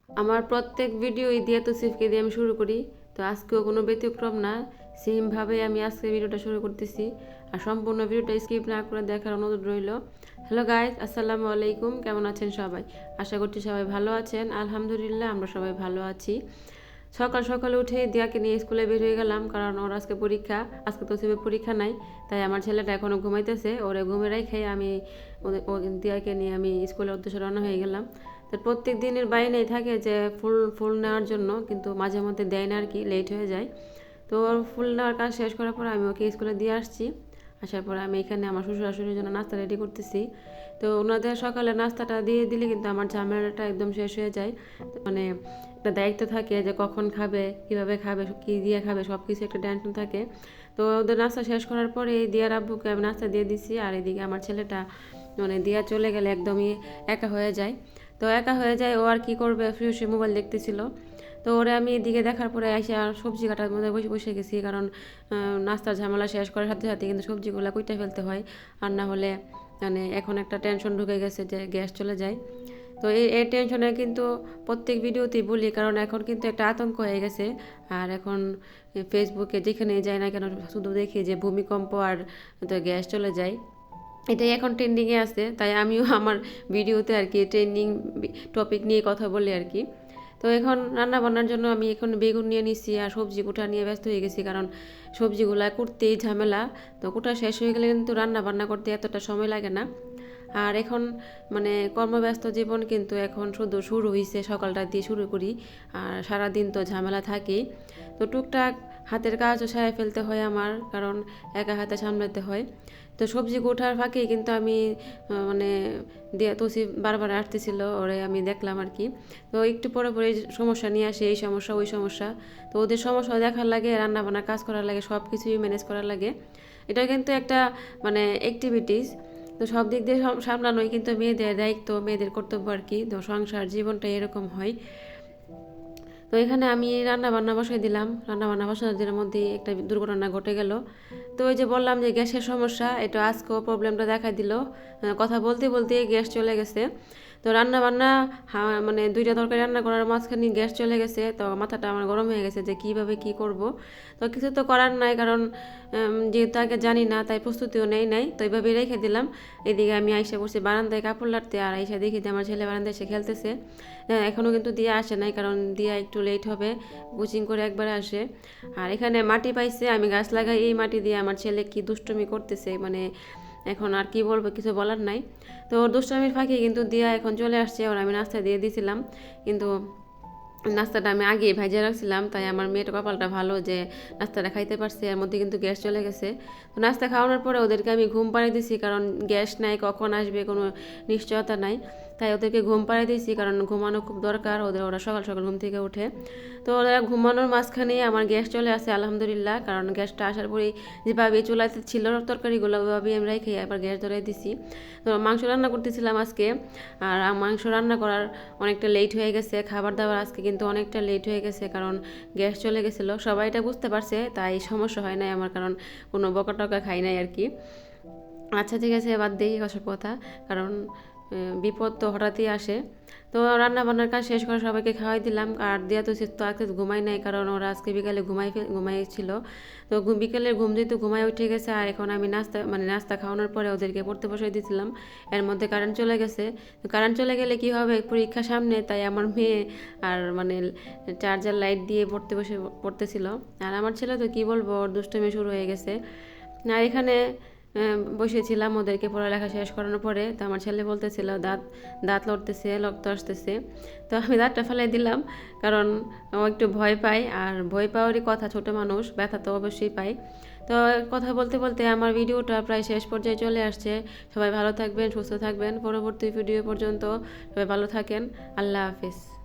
আমার প্রত্যেক ভিডিও দিয়ে তৌসিফকে দিয়ে আমি শুরু করি। তো আজকেও কোনো ব্যতিক্রম না, সেমভাবে আমি আজকে ভিডিওটা শুরু করতেছি। আর সম্পূর্ণ ভিডিওটা স্কিপ না করে দেখার অনুরোধ রইল। হ্যালো গাইজ, আসসালামু আলাইকুম। কেমন আছেন সবাই? আশা করছি সবাই ভালো আছেন। আলহামদুলিল্লাহ আমরা সবাই ভালো আছি। সকাল সকালে উঠে দিয়াকে নিয়ে স্কুলে বের হয়ে গেলাম, কারণ ওর আজকে পরীক্ষা। আজকে তৌসিফের পরীক্ষা নাই, তাই আমার ছেলেটা এখনও ঘুমাইতেছে। ওরে ঘুমে রেখে আমি দিয়াকে নিয়ে আমি স্কুলের উদ্দেশ্যে রওনা হয়ে গেলাম। তো প্রত্যেক দিনের বাইরেই থাকে যে ফুল ফুল নেওয়ার জন্য, কিন্তু মাঝে মধ্যে দেয় না আর কি, লেট হয়ে যায়। তো ওর ফুল নেওয়ার কাজ শেষ করার পর আমি ওকে স্কুলে দিয়ে আসছি। আসার পর আমি এখানে আমার শ্বশুর শাশুড়ির জন্য নাস্তা রেডি করতেছি। তো ওনাদের সকালে নাস্তাটা দিয়ে দিলে কিন্তু আমার ঝামেলাটা একদম শেষ হয়ে যায়। মানে একটা দায়িত্ব থাকে যে কখন খাবে, কীভাবে খাবে, কী দিয়ে খাবে, সব কিছু একটা টেনশন থাকে। তো ওদের নাস্তা শেষ করার পরে দিয়ার আব্বুকে আমি নাস্তা দিয়ে দিছি। আর এদিকে আমার ছেলেটা মানে দিয়া চলে গেলে একদমই একা হয়ে যায়। তো একা হয়ে যায়, ও আর কী করবে, শুয়ে মোবাইল দেখতেছিল। তো ওরে আমি এদিকে দেখার পরে এসে আর সবজি কাটার মধ্যে বসে বসে গেছি, কারণ নাস্তার ঝামেলা শেষ করার সাথে সাথে কিন্তু সবজিগুলো কুইটা ফেলতে হয়। আর না হলে মানে এখন একটা টেনশন ঢুকে গেছে যে গ্যাস চলে যায়। তো এই টেনশনে কিন্তু প্রত্যেক ভিডিওতেই বলি, কারণ এখন কিন্তু একটা আতঙ্ক হয়ে গেছে। আর এখন ফেসবুকে যেখানে যায় না কেন শুধু দেখি যে ভূমিকম্প আর তো গ্যাস চলে যায়, এটাই এখন ট্রেন্ডিংয়ে আছে। তাই আমিও আমার ভিডিওতে আর কি ট্রেন্ডিং টপিক নিয়ে কথা বলি আর কি। তো এখন রান্না বান্নার জন্য আমি এখন বেগুন নিয়ে নিচ্ছি আর সবজি কুটা নিয়ে ব্যস্ত হয়ে গেছি, কারণ সবজিগুলা কুটতেই ঝামেলা। তো কুটা শেষ হয়ে গেলে কিন্তু রান্না বান্না করতে এতটা সময় লাগে না। আর এখন মানে কর্মব্যস্ত জীবন কিন্তু এখন শুধু শুরু হয়েছে, সকালটা দিয়ে শুরু করি। আর সারাদিন তো ঝামেলা থাকেই। তো টুকটাক হাতের কাজও সারে ফেলতে হয় আমার, কারণ একা হাতে সামলাতে হয়। তো সবজি কোঠার ফাঁকেই কিন্তু আমি মানে দিয়ে তসি বারবার আসতেছিল, ওরে আমি দেখলাম আর কি। তো একটু পরে পরে সমস্যা নিয়ে আসে, এই সমস্যা ওই সমস্যা। তো ওদের সমস্যা দেখার লাগে, রান্না বান্না কাজ করার লাগে, সব কিছুই ম্যানেজ করার লাগে। এটা কিন্তু একটা মানে অ্যাক্টিভিটিস। তো সব দিক দিয়ে সামলানোই কিন্তু মেয়েদের দায়িত্ব, মেয়েদের কর্তব্য আর কি। তো সংসার জীবনটা এরকম হয়। তো এখানে আমি রান্না বান্না বসাই দিলাম। রান্না বান্না বসানোর মধ্যে একটা দুর্ঘটনা ঘটে গেল। তো ওই যে বললাম যে গ্যাসের সমস্যা, এটা আজকেও প্রবলেমটা দেখা দিল। কথা বলতে বলতে গ্যাস চলে গেছে। তো রান্না বান্না মানে দুইটা তরকারি রান্না করার মাঝখানে গ্যাস চলে গেছে। তো মাথাটা আমার গরম হয়ে গেছে যে কীভাবে কী করব। তো কিছু তো করার নাই, কারণ যেহেতু আগে জানি না, তাই প্রস্তুতিও নাই। তো এইভাবেই রেখে দিলাম। এদিকে আমি আইসা বসে বারান্দায় কাপড় লাড়তে, আর আইসা দেখি যে আমার ছেলে বারান্দায় এসে খেলতেছে। এখনও কিন্তু দিয়া আসে নাই, কারণ দিয়া একটু লেট হবে, কোচিং করে একবারে আসে। আর এখানে মাটি পাইছে, আমি গাছ লাগাই, এই মাটি দিয়ে আমার ছেলে কি দুষ্টুমি করতেছে, মানে এখন আর কি বলবো, কিছু বলার নাই। তো ওর দুষ্টামির ফাঁকে কিন্তু দিয়া এখন চলে আসছে। ওর আমি নাস্তা দিয়ে দিয়েছিলাম, কিন্তু নাস্তাটা আমি আগেই ভাইজা রাখছিলাম, তাই আমার মেয়েটা কপালটা ভালো যে নাস্তাটা খাইতে পারছে। এর মধ্যে কিন্তু গ্যাস চলে গেছে। তো নাস্তা খাওয়ানোর পরে ওদেরকে আমি ঘুম পাড়িয়ে দিছি, কারণ গ্যাস নাই, কখন আসবে কোনো নিশ্চয়তা নাই। তাই ওদেরকে ঘুম পাড়িয়ে দিয়েছি, কারণ ঘুমানো খুব দরকার ওরা সকাল সকাল ঘুম থেকে উঠে। তো ওরা ঘুমানোর মাঝখানে আমার গ্যাস চলে আসে আলহামদুলিল্লাহ, কারণ গ্যাসটা আসার পরেই যেভাবে চুলাতে ছিল তরকারিগুলো ওইভাবেই আমি রেখে আবার গ্যাস ধরাই দিছি। তো মাংস রান্না করতেছিলাম আজকে। আর মাংস রান্না করার অনেকটা লেট হয়ে গেছে, খাবার দাবার আজকে কিন্তু অনেকটা লেট হয়ে গেছে, কারণ গ্যাস চলে গেছিলো। সবাই এটা বুঝতে পারছে, তাই সমস্যা হয় নাই আমার, কারণ কোনো বকা টকা খাই নাই আর কি। আচ্ছা ঠিক আছে, বাদ দিই ওসব কথা, কারণ বিপদ তো হঠাৎই আসে। তো রান্না বান্নার কাজ শেষ করে সবাইকে খাওয়াই দিলাম। আর দিয়া তো তো আজকে ঘুমাই নাই, কারণ ওরা আজকে বিকালে ঘুমাইছিল। তো বিকেলের ঘুম যেহেতু ঘুমাই উঠে গেছে। আর এখন আমি নাস্তা খাওয়ানোর পরে ওদেরকে পড়তে বসে দিয়েছিলাম। এর মধ্যে কারেন্ট চলে গেছে। তো কারেন্ট চলে গেলে কি হবে, পরীক্ষা সামনে, তাই আমার মেয়ে আর মানে চার্জার লাইট দিয়ে পড়তেছিল। আর আমার ছেলে তো কি বলবো, ওর দুষ্টুমি শুরু হয়ে গেছে। আর এখানে বসেছিলাম ওদেরকে পড়ালেখা শেষ করানোর পরে। তো আমার ছেলে বলতেছিল দাঁত দাঁত লড়তেছে, রক্ত আসতেছে। তো আমি দাঁতটা ফেলাই দিলাম, কারণ ও একটু ভয় পায়। আর ভয় পাওয়ারই কথা, ছোট মানুষ, ব্যথা তো অবশ্যই পায়। তো কথা বলতে বলতে আমার ভিডিওটা প্রায় শেষ পর্যায়ে চলে আসছে। সবাই ভালো থাকবেন, সুস্থ থাকবেন। পরবর্তী ভিডিও পর্যন্ত সবাই ভালো থাকেন। আল্লাহ হাফিজ।